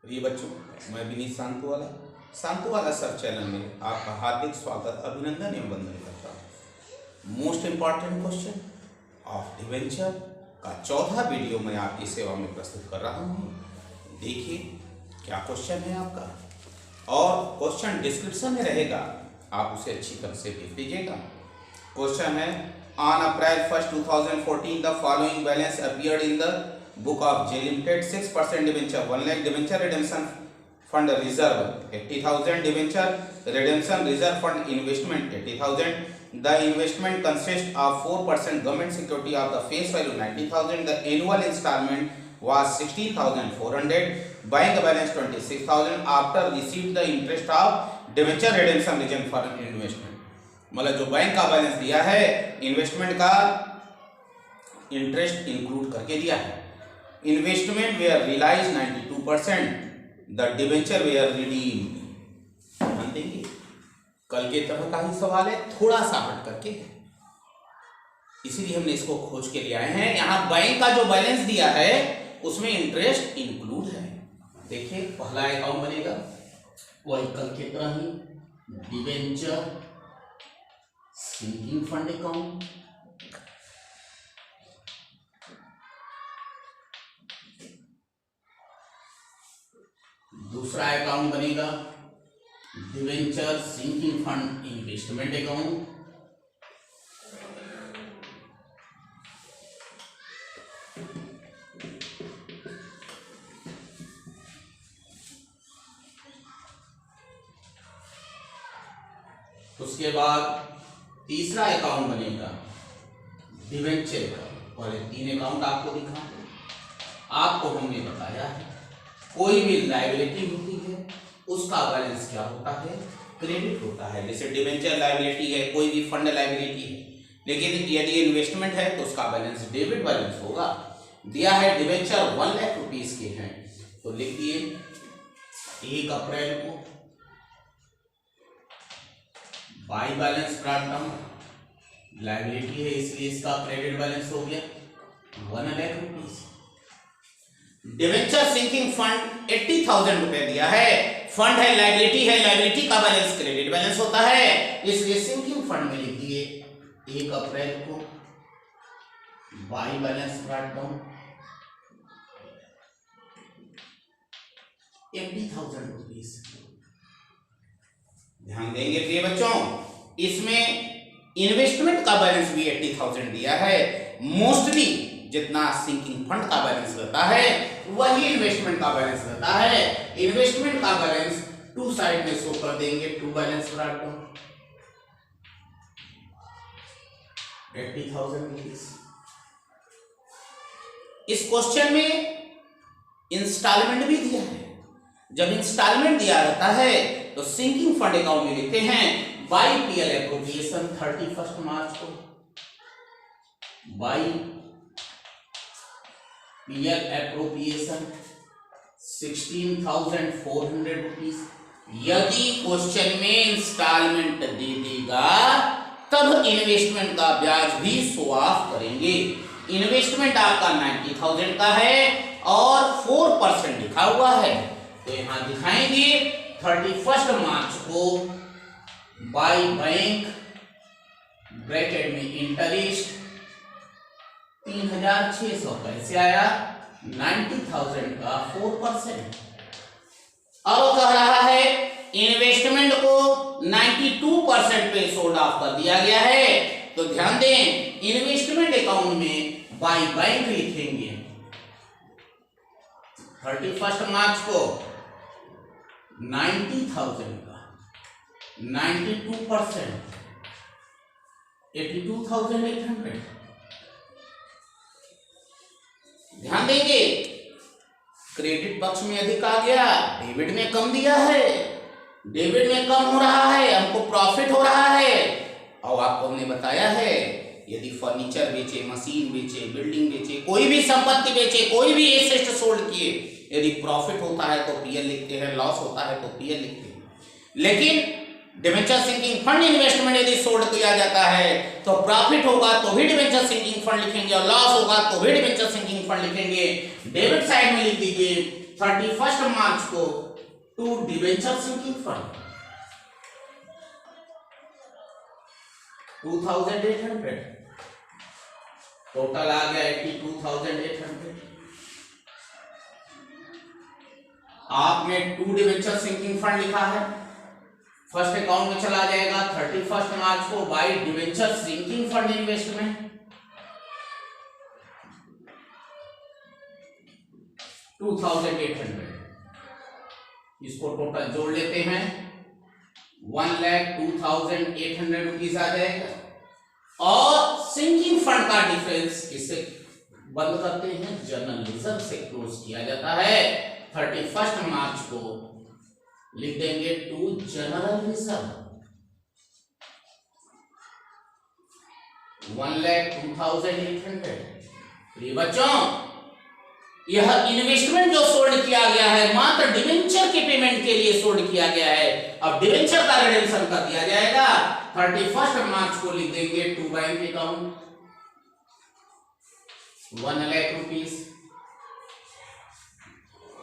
प्रिय बच्चों, मैं विनीत शांतुवाला सर चैनल में आपका हार्दिक स्वागत, अभिनंदन एवं वंदन करता हूँ। Most important question of debenture का 14वां वीडियो मैं आपकी सेवा में प्रस्तुत कर रहा हूँ। देखिए क्या क्वेश्चन है आपका, और क्वेश्चन डिस्क्रिप्शन में रहेगा, आप उसे अच्छी तरह से देख लीजिएगा। क्वेश्चन है, on April 1, 2014 the following balance appeared in the book of J limited 6% debenture 1 lakh debenture redemption fund reserve 80,000 debenture redemption reserve fund investment 80,000 the investment consist of 4% government security of the face value 90,000 the annual instalment was 16,400 bank balance 26,000 after receive the interest of debenture redemption reserve fund investment. मतलब जो bank का balance दिया है, investment का interest include करके दिया है। Investment were realise 92%, the debenture were redeemed. ध्यान देंगे, कल के तरह का ही सवाल है, थोड़ा सा हट करके है, इसीलिए हमने इसको खोज के लिए आए हैं। यहाँ बैंक का जो बैलेंस दिया है उसमें इंटरेस्ट इंक्लूड है। देखिए पहला अकाउंट बनेगा वही कल के तरह ही, डिवेंचर सिंकिंग फंड अकाउंट। दूसरा अकाउंट बनेगा debenture sinking fund investment account. उसके बाद तीसरा अकाउंट बनेगा डिवेंचर अकाउंट। पहले 3 अकाउंट आपको दिखा, आपको हमने बताया है कोई भी लायबिलिटी होती है उसका बैलेंस क्या होता है, क्रेडिट होता है। जैसे डिवेंचर लायबिलिटी है, कोई भी फंड लायबिलिटी है, लेकिन यदि इन्वेस्टमेंट है तो उसका बैलेंस डेबिट बैलेंस होगा। दिया है डिवेंचर 1 लाख रुपीस के हैं, तो लिख दिए 1 अप्रैल को बाई बैलेंस प्राप्तम लायबिलिटी है, इसलिए इसका क्रेडिट बैलेंस हो गया 1 lakh rupees. Debenture sinking fund 80,000 रुपए दिया है, फंड है, लायबिलिटी है, लायबिलिटी का बैलेंस क्रेडिट बैलेंस होता है, इसलिए सिंकिंग फंड में लिख दिए 1 अप्रैल को बाई बैलेंस प्राप्तम 80,000 रुपीस। ध्यान देंगे प्रिय बच्चों, इसमें इन्वेस्टमेंट का बैलेंस भी 80,000 दिया है। मोस्टली जितना सिंकिंग फंड का बैलेंस रहता है वही इन्वेस्टमेंट का बैलेंस रहता है। इन्वेस्टमेंट का बैलेंस 2 साइड में शो कर देंगे, 2 बैलेंस प्राप्त 80,000 रुपीस। इस क्वेश्चन में इंस्टॉलमेंट भी दिया है। जब इंस्टॉलमेंट दिया रहता है तो सिंकिंग फंड अकाउंट में लिखते हैं बाई पीएल एप्रोप्रिएशन 31 मार्च को, बाई पीएल एप्रोप्रिएशन 16,400 रुपीस। यदि क्वेश्चन में इंस्टॉलमेंट दे देगा तब इन्वेस्टमेंट का ब्याज भी शो ऑफ करेंगे। इन्वेस्टमेंट आपका 90,000 का है और 4% लिखा हुआ है, तो यहां दिखाएंगे 31 मार्च को बाई बैंक ब्रैकेट में इंटरेस्ट 3,600 कैसे आया, 90,000 का 4%। अब कह रहा है इन्वेस्टमेंट को 92% पे सोल्ड ऑफ कर दिया गया है, तो ध्यान दें इन्वेस्टमेंट अकाउंट में बाई बैंक लिखेंगे 31 मार्च को 90,000 का 92% 82,800। ध्यान देंगे क्रेडिट पक्ष में अधिक आ गया, डेबिट में कम दिया है, डेबिट में कम हो रहा है, हमको प्रॉफिट हो रहा है। और आपको हमने बताया है यदि फर्नीचर बेचे, मशीन बेचे, बिल्डिंग बेचे, कोई भी संपत्ति बेचे, कोई भी एसेट सोल्ड किए, यदि प्रॉफिट होता है तो पीएल लिखते हैं, लॉस होता है तो पीएल लिखते हैं। लेकिन डिवेंचर सिंकिंग फंड इन्वेस्टमेंट यदि सोल्ड किया जाता है तो प्रॉफिट होगा तो भी डिवेंचर सिंकिंग फंड लिखेंगे और लॉस होगा तो भी डिवेंचर सिंकिंग फंड लिखेंगे। डेबिट साइड में लिख दीजिए 31 मार्च को to debenture sinking fund 2800, total आ गया 82,800। आपने टू डिवेंचर सिंकिंग फंड लिखा है, फर्स्ट अकाउंट में चला जाएगा 31 मार्च को by debenture sinking fund investment 2,800। इसको टोटल जोड़ लेते हैं, 1,02,800 रुपीज आ जाएगा। और सिंकिंग फंड का डिफरेंस किसे बंद करते हैं, जनरल रिजर्व से क्लोज किया जाता है। 31 मार्च को लिख देंगे टू जनरल रिजर्व 1,02,800। बच्चों यह इन्वेस्टमेंट जो सोल्ड किया गया है मात्र डिवेंचर के पेमेंट के लिए सोल्ड किया गया है। अब डिवेंचर का रिडेम्पशन कर दिया जाएगा। 31 मार्च को लिख देंगे to bank account 1 lakh rupees,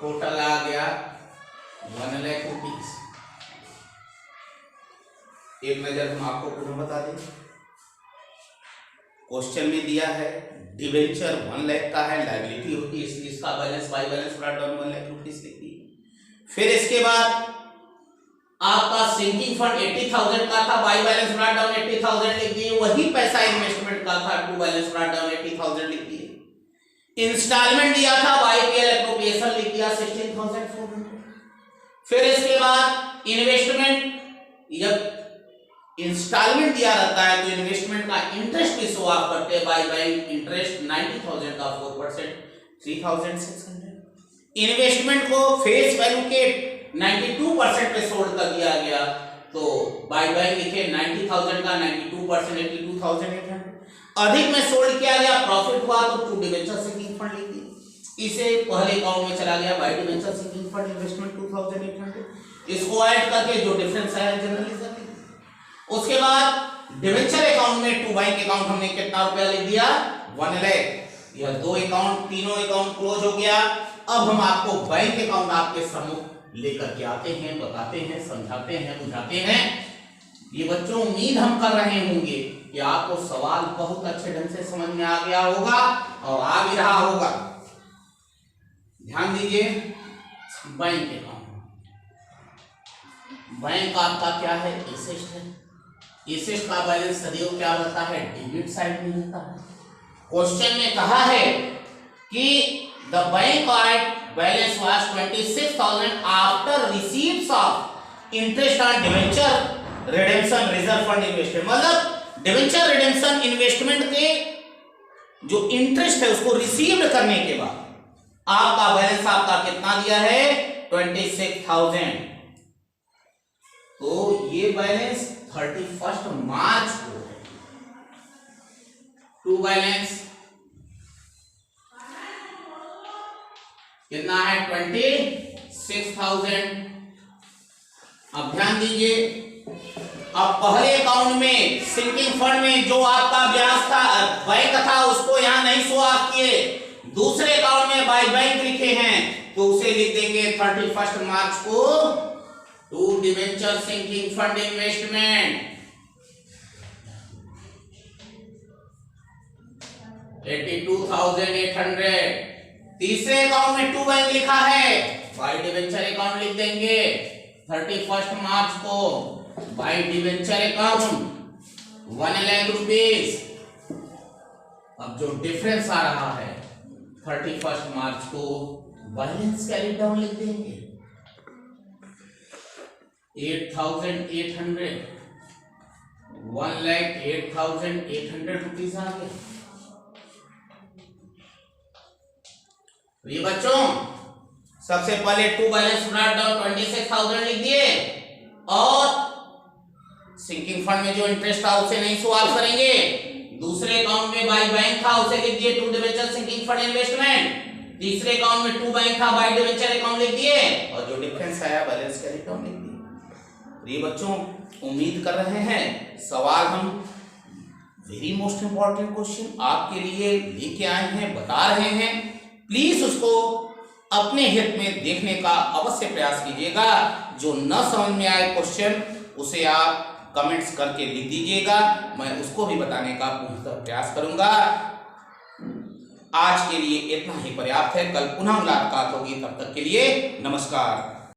total आ गया 1 लाख रुपीस। एक नजर हम आपको पुनः बता दें, क्वेश्चन में दिया है डिवेंचर 1 लाख का है, लायबिलिटी होती है, इसलिए इसका balance by balance brought down 1 lakh rupees लिखी। फिर इसके बाद आपका सिंकिंग फंड 80,000 का था, बाय बैलेंस ब्रॉट डाउन 80,000 लिख दिए। वही पैसा इन्वेस्टमेंट का था, टू बैलेंस ब्रॉट डाउन 80,000 लिख दिए। इंस्टॉलमेंट दिया था, बाय पीएल एप्रोप्रिएशन लिख दिया 16,400। फिर इसके बाद इन्वेस्टमेंट, जब इंस्टॉलमेंट दिया रहता है तो इन्वेस्टमेंट का इंटरेस्ट भी शो ऑफ करते हैं, बाय बैंक इंटरेस्ट 90,000 का 4% 3,600। इन्वेस्टमेंट को फेस वैल्यू के 92% पे सोल्ड कर दिया गया, तो बाय बैंक लिखे 90,000 का 92% 82,800। अधिक में सोल्ड किया गया, प्रॉफिट हुआ तो टू डिवेंचर सिंकिंग फंड लिख दिए। इसे पहले अकाउंट में चला गया by debenture sinking fund investment 2,800। इसको ऐड करके जो डिफरेंस आया जनरल रिजर्व। उसके बाद डिवेंचर अकाउंट में टू बैंक अकाउंट हमने कितना रुपया लिख दिया 1 लाख। यह दो अकाउंट, तीनों अकाउंट क्लोज हो गया। अब हम आपको बैंक अकाउंट आपके सम्मुख लेकर के आते हैं, बताते हैं, समझाते हैं, बुझाते हैं। ये बच्चों उम्मीद हम कर रहे होंगे कि आपको सवाल बहुत अच्छे ढंग से समझ में आ गया होगा और आ भी रहा होगा। ध्यान दीजिए, बैंक अकाउंट, बैंक आपका क्या है, एसेट है। एसेट का बैलेंस सदैव क्या रहता है, डेबिट साइड में रहता है। क्वेश्चन में कहा है कि the bank balance was 26,000 after receives of interest on debenture redemption reserve fund investment. मतलब डिवेंचर रिडेम्पशन इन्वेस्टमेंट के जो इंटरेस्ट है उसको रिसीव करने के बाद आपका बैलेंस आपका कितना दिया है 26,000। तो ये बैलेंस 31 मार्च को है। टू बैलेंस कितना है 26,000। अब ध्यान दीजिए, अब पहले अकाउंट में सिंकिंग फंड में जो आपका ब्याज था बैंक था उसको यहां नहीं शो ऑफ किए, दूसरे अकाउंट में बाय बैंक लिखे हैं तो उसे लिख देंगे 31 मार्च को to debenture sinking fund investment 82,800। तीसरे अकाउंट में टू बैंक लिखा है, बाय डिवेंचर अकाउंट लिख देंगे 31 मार्च को by debenture account 1 lakh rupees. अब जो डिफरेंस आ रहा है 31 मार्च को बैलेंस कैरी डाउन लिख देंगे 8,800, 1,08,800 रुपीज आ गए। ये बच्चों सबसे पहले टू बैलेंस ब्रॉट डाउन 26,000 लिख दिए और सिंकिंग फंड में जो इंटरेस्ट था उसे नहीं सॉल्व करेंगे। दूसरे अकाउंट में बाय बैंक था उसे लिख दिए to debenture sinking fund investment. तीसरे अकाउंट में टू बैंक था बाय डिवेंचर अकाउंट लिख दिए और जो डिफरेंस आया बैलेंस कैरी डाउन लिख दिए। ये बच्चों उम्मीद कर रहे हैं सवाल हम वेरी मोस्ट इंपॉर्टेंट क्वेश्चन आपके लिए लेके आए हैं, बता रहे हैं। प्लीज उसको अपने हित में देखने का अवश्य प्रयास कीजिएगा। जो न समझ में आए क्वेश्चन उसे आप कमेंट्स करके लिख दीजिएगा, मैं उसको भी बताने का पूर्णतः प्रयास करूंगा। आज के लिए इतना ही पर्याप्त है, कल पुनः मुलाकात होगी, तब तक के लिए नमस्कार।